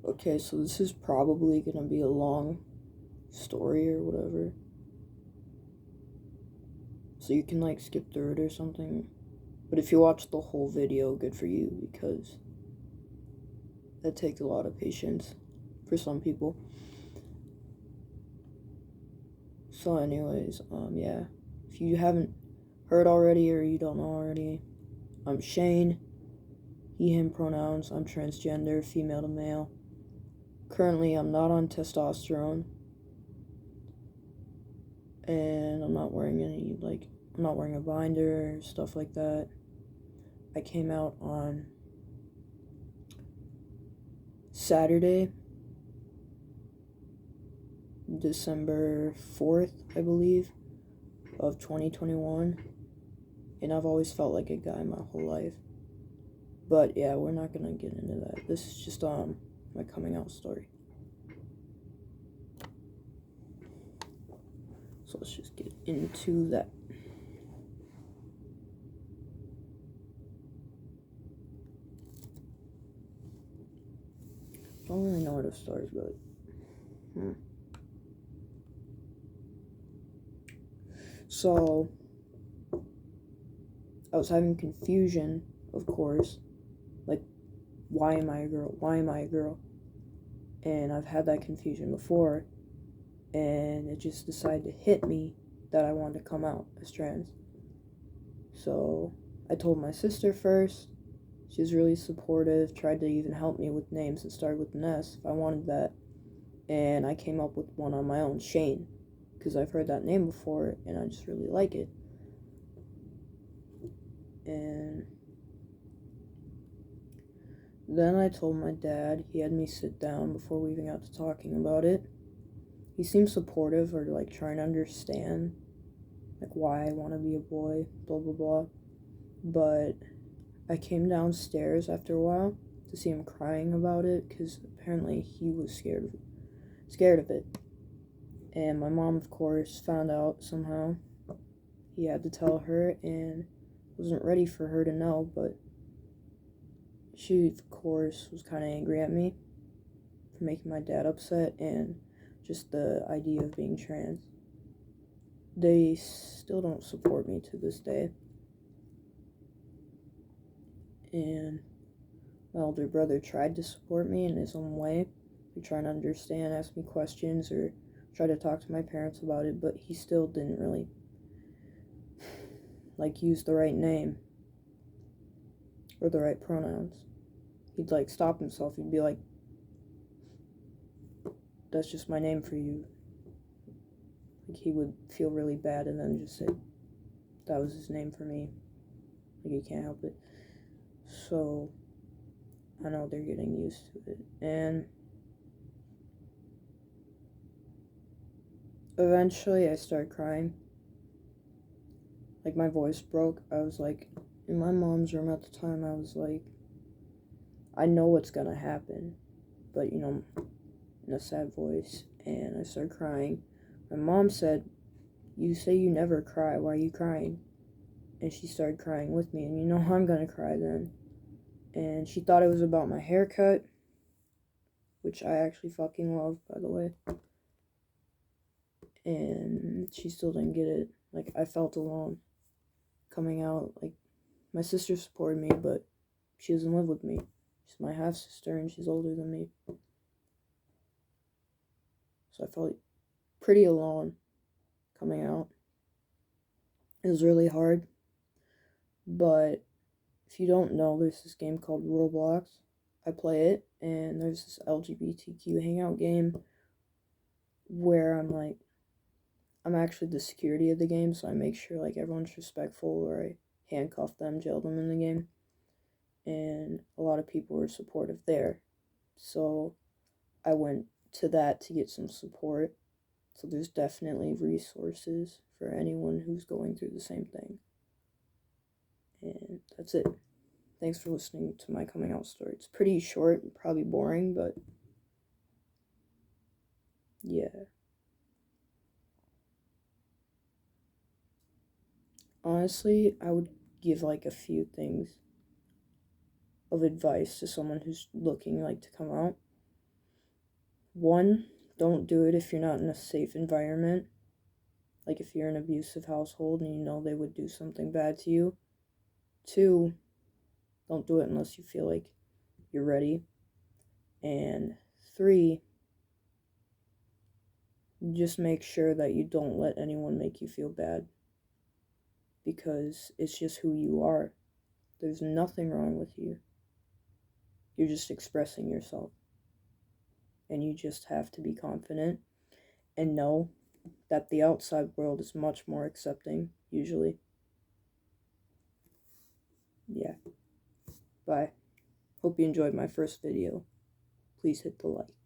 Okay, so this is probably gonna be a long story or whatever. So you can like skip through it or something. But if you watch the whole video, good for you, because that takes a lot of patience for some people. So anyways, yeah. If you haven't heard already or you don't know already, I'm Shane. He, him pronouns. I'm transgender, female to male. Currently, I'm not on testosterone. And I'm not wearing I'm not wearing a binder or stuff like that. I came out on Saturday, December 4th, I believe, of 2021. And I've always felt like a guy my whole life. But yeah, we're not gonna get into that. This is just my coming out story. So let's just get into that. Don't really know where to start, but So I was having confusion, of course, like, why am I a girl? Why am I a girl? And I've had that confusion before, and it just decided to hit me that I wanted to come out as trans. So I told my sister first. She was really supportive, tried to even help me with names that started with an S if I wanted that. And I came up with one on my own, Shane, because I've heard that name before and I just really like it. And then I told my dad. He had me sit down before we even got to talking about it. He seemed supportive, or like trying to understand like why I want to be a boy, blah blah blah. But I came downstairs after a while to see him crying about it, because apparently he was scared of it. And my mom, of course, found out somehow. He had to tell her, and wasn't ready for her to know, but she, of course, was kind of angry at me for making my dad upset, and just the idea of being trans. They still don't support me to this day. And my older brother tried to support me in his own way. He tried to understand, ask me questions, or try to talk to my parents about it, but he still didn't really like use the right name or the right pronouns. He'd like stop himself. He'd be like, "That's just my name for you." Like, he would feel really bad and then just say that was his name for me. Like, he can't help it. So I know they're getting used to it. And eventually I started crying. Like, my voice broke. I was like, in my mom's room at the time, I was like, I know what's gonna happen, but in a sad voice. And I started crying. My mom said, "You say you never cry. Why are you crying?" And she started crying with me, and I'm gonna cry then. And she thought it was about my haircut, which I actually fucking love, by the way. And she still didn't get it. Like, I felt alone coming out. Like, my sister supported me, but she doesn't live with me. She's my half sister, and she's older than me. So I felt pretty alone coming out. It was really hard. But if you don't know, there's this game called Roblox. I play it, and there's this LGBTQ hangout game where I'm actually the security of the game, so I make sure like everyone's respectful, or I handcuff them, jail them in the game. And a lot of people were supportive there. So I went to that to get some support. So there's definitely resources for anyone who's going through the same thing. And that's it. Thanks for listening to my coming out story. It's pretty short and probably boring, but yeah. Honestly, I would give like a few things of advice to someone who's looking like to come out. 1, don't do it if you're not in a safe environment. Like if you're in an abusive household and you know they would do something bad to you. 2, don't do it unless you feel like you're ready. And 3, just make sure that you don't let anyone make you feel bad. Because it's just who you are. There's nothing wrong with you. You're just expressing yourself. And you just have to be confident and know that the outside world is much more accepting, usually. Yeah. Bye. Hope you enjoyed my first video. Please hit the like.